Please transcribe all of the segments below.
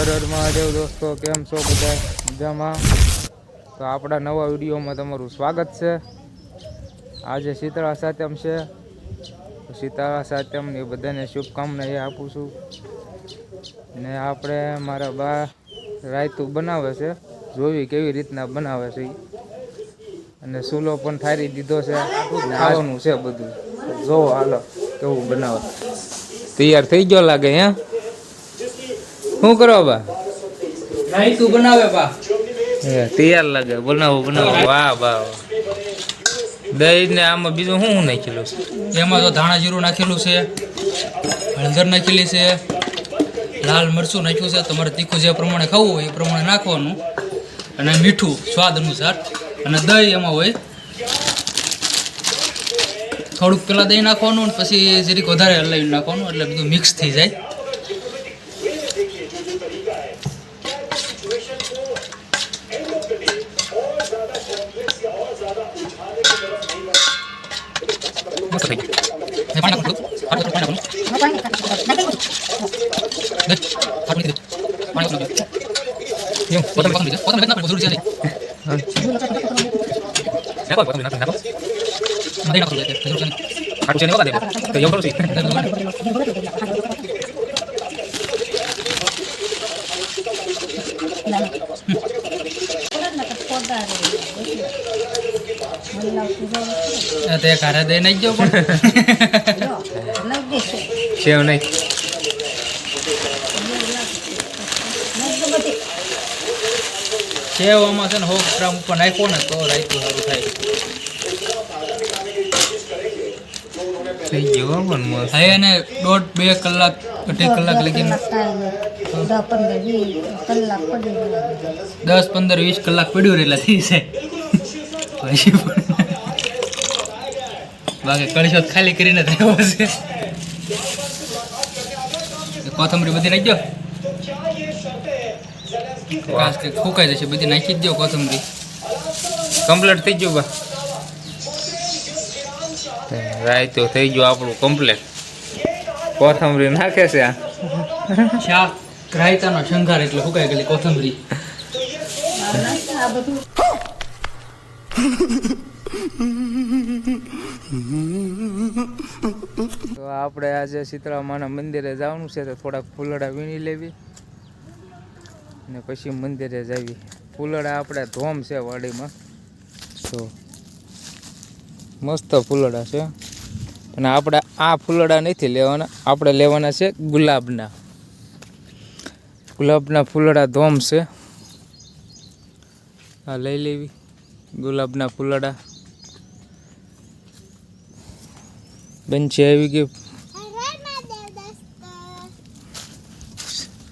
હર હર મહાદેવ દોસ્તો, કેમ છો બધા? મજામાં? તો આપણા નવા વિડીયોમાં તમારું સ્વાગત છે. આજે શીતળા સાતમ છે. શીતળા સાતમની બધાને શુભકામના એ આપું છું. ને આપણે મારા બા રાયતું બનાવે છે, જોવી કેવી રીતના બનાવે છે. અને સૂલો પણ ઠારી દીધો છે, ખાવાનું છે બધું. જોવો હાલો કેવું બનાવે. તૈયાર થઈ ગયો લાગે હે? શું કરો બા? રાયતું બનાવે બા. તૈયાર લાગે. બનાવો બનાવો. વાહ વાહ. દહીં ને આમાં બીજું શું નાખેલું છે? એમાં તો ધાણા જીરું નાખેલું છે, હળદર નાખેલી છે, લાલ મરચું નાખ્યું છે. તમારે તીખું જે પ્રમાણે ખાવું હોય એ પ્રમાણે નાખવાનું. અને મીઠું સ્વાદ અનુસાર. અને દહીં એમાં હોય. થોડુંક પેલા દહીં નાખવાનું, પછી જરીક વધારે હલાવી નાખવાનું, એટલે બધું મિક્સ થઈ જાય. તે કારે દઈ નાખી દો પણ સેવ નહીં. સેવ આમાં છે ને 100 ગ્રામ ઉપર નાખ્યો ને તો રાયતું સારું થાય. થઈ ગયો પણ મસ્ત. હવે એને 1.5-2 કલાક 2.5 કલાક લગીને 10-15-20 કલાક પડ્યું એટલે થઈ જાય. બાકી કળશો ખાલી કરીને થયો છે. કોથમરી બધી નાખી દો, ફૂંકાઈ જશે. બધી નાખી જ દો કોથમરી. કમ્પ્લીટ થઈ ગયું બા. રાયતું થઈ ગયું આપણું કમ્પ્લીટ. કોથમરી નાખે છે આ શાક રાયતાનો શંખાર એટલે ફૂંકાઈ ગયેલી કોથમરી. તો આપણે આજે શીતળા માના મંદિરે જવાનું છે, તો થોડાક ફૂલડા વીણી લેવી ને પછી મંદિરે જવી. ફૂલડા આપણે ધોમ છે વાડીમાં, તો મસ્ત ફૂલડા છે. અને આપણે આ ફૂલડા નથી લેવાના, આપણે લેવાના છે ગુલાબના. ગુલાબના ફૂલડા ધોમ છે. આ લઈ લેવી ગુલાબના ફૂલડા. બનશે આવી ગયું.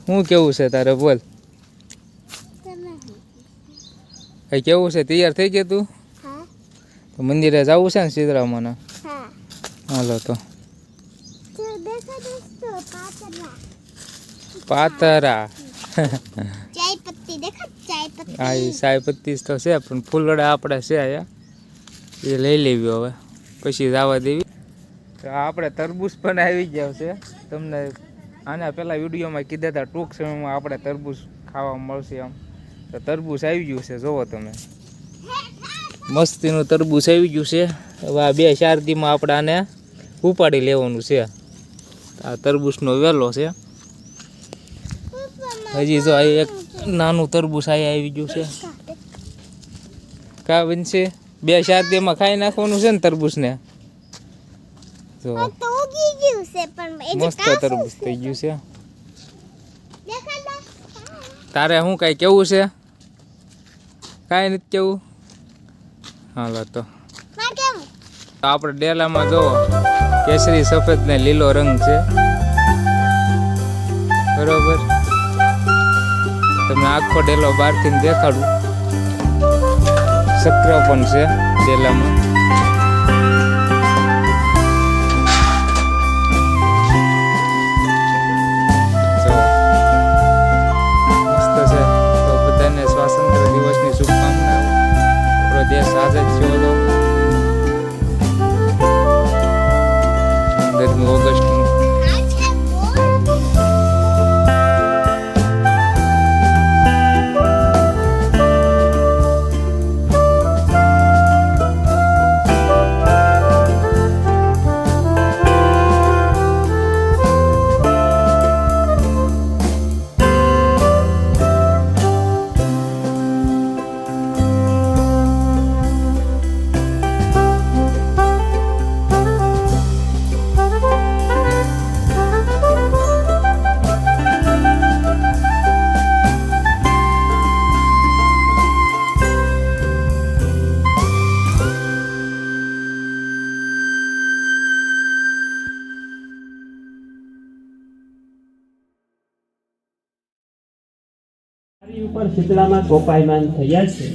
શું કેવું છે તારે? બોલ. કઈ કેવું છે? તૈયાર થઈ ગયા તું? તો મંદિરે જવું છે ને શીતળામાના? હાલો તો. પાતરા હા, એ ચાય પત્તી તો છે, પણ ફૂલડા આપણે છે એ લઈ લેવી. હવે પછી જવા દેવી. તો આપણે તરબૂચ પણ આવી ગયા છે. તમને આના પહેલાં વિડીયોમાં કીધા હતા ટૂંક સમયમાં આપણે તરબૂચ ખાવા મળશે એમ. તો તરબૂચ આવી ગયું છે, જોવો તમે. મસ્તીનું તરબૂચ આવી ગયું છે. હવે આ 2-4 દીમાં આપણે આને ઉપાડી લેવાનું છે. આ તરબૂચનો વેલો છે. હજી જો આ એક નાનું તરબૂચ આવી ગયું છે. કા બનશે? 2-4 દીમાં ખાઈ નાખવાનું છે ને તરબૂચને. તો મસ્ત તરબૂચ થઈ ગયું છે. તારે શું કઈ કેવું છે? કાંઈ નથી કેવું? હાલો તો. આપણે ડેલામાં જોવો કેસરી, સફેદ ને લીલો રંગ છે, બરોબર. તમને આખો ડેલો બહારથી દેખાડું. સક્ર પણ છે ડેલામાં. સ્વાતંત્ર્ય દિવસની શુભકામનાઓ. આપણો દેશ આઝાદ થયો હતો 15મી ઓગસ્ટનું. ઉપર શીતળામાં કોપાયમાન થયા છે.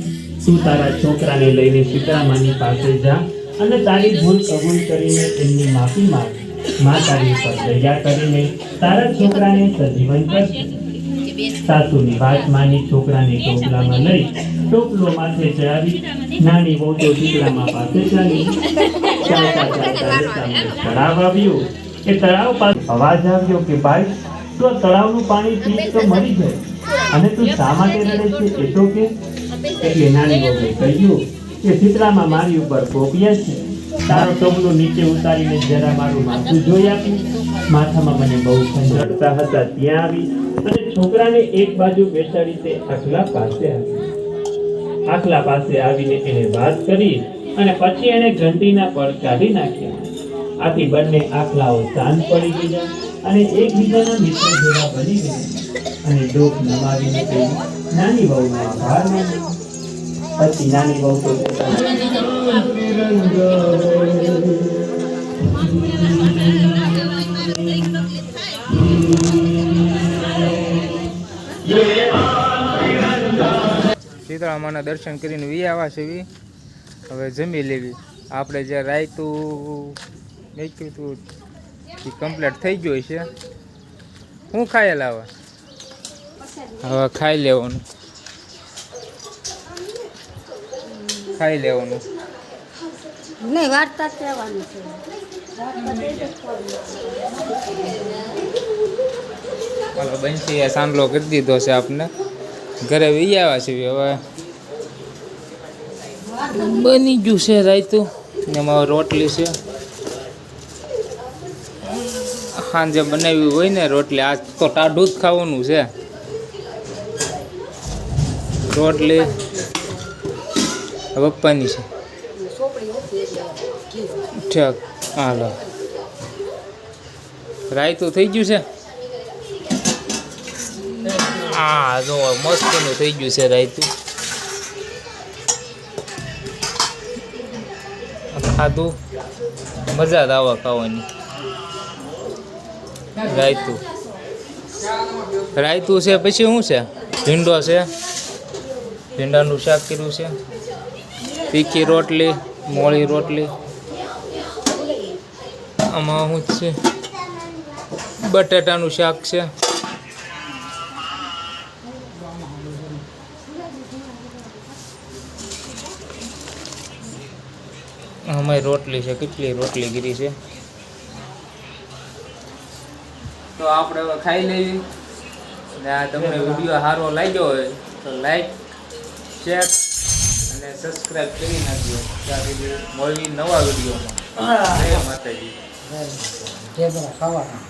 તું તારા છોકરાને લઈને શીતળામાની પાસે જા અને તારી ભૂલ કબૂલ કરીને એમની માફી માંગ. માં તારી ઉપર દયા કરીને તારા છોકરાને સજીવન કરશે. સાસુની વાત માની છોકરાને ટોપલામાં લઈ ટોપલો માથે ચડાવી નાની વહુ તો શીતળામાં પાસે ચાલી. ચાલતા ચાલતા રસ્તામાં તળાવ આવ્યું. એ તળાવ પાસે અવાજ આવ્યો કે ભાઈ તું આ તળાવનું પાણી પીશ તો મરી જાય અને તું શા માટે રડે છે એ તો કે. એટલે નાની વહુએ કહ્યું કે શીતળામાં મારી ઉપર કોપિયા છે. તારો ટોપલો નીચે ઉતારીને જરા મારું માથું જોઈ આપ્યું. માથામાં મને બહુ ખંજવાળતા હતા ત્યાં આવી અને છોકરાને એક બાજુ બેસાડી તે આખલા પાસે આવી. આખલા પાસે આવીને એને વાત કરી અને પછી એને ઘંટીના પડ કાઢી નાખ્યા. આથી બંને આખલાઓ શાંત પડી ગયા અને એકબીજાના મિત્ર જેવા બની ગયા અને ડોક નમાવીને તેની નાની વહુનો આભાર માન્યો. પછી નાની વહુ તો શીતળામાના દર્શન કરીને વી આવા છે. હવે જમી લેવી. આપણે જે રાયતું મેક્યું હતું એ કમ્પ્લીટ થઈ ગયું છે. હું ખાયેલા હવે ખાઈ લેવાનું. નહીં વાર્તા કહેવાનું છે. હાલો બંસી સાંડલો કરી દીધો છે આપને. ઘરે વી આવ્યા છે. હવે બની ગયું છે રાયતું. એમાં રોટલી છે. સાંજે બનાવી હોય ને રોટલી. આજ તો ટાઢું જ ખાવાનું છે. રોટલી પપ્પાની છે. ઠીક હાલો. રાયતું થઈ ગયું છે. હા જો મસ્તનું થઈ ગયું છે રાયતું. ખાધું મજા જ આવે ખાવાની. રાયતું છે. પછી શું છે? ભીંડો છે. ભીંડાનું શાક કર્યું છે. તીખી રોટલી, મોળી રોટલી. આમાં શું છે? બટાટાનું શાક છે. અમારી રોટલી છે. કેટલી રોટલી ગીરી છે. તો આપણે હવે ખાઈ લેવી. ને આ તમને વિડીયો સારો લાગ્યો હોય તો લાઈક, શેર અને સબસ્ક્રાઈબ કરી નાખજો. ત્યાં મળી નવા વિડીયોમાં. જય માતાજી. ખાવાના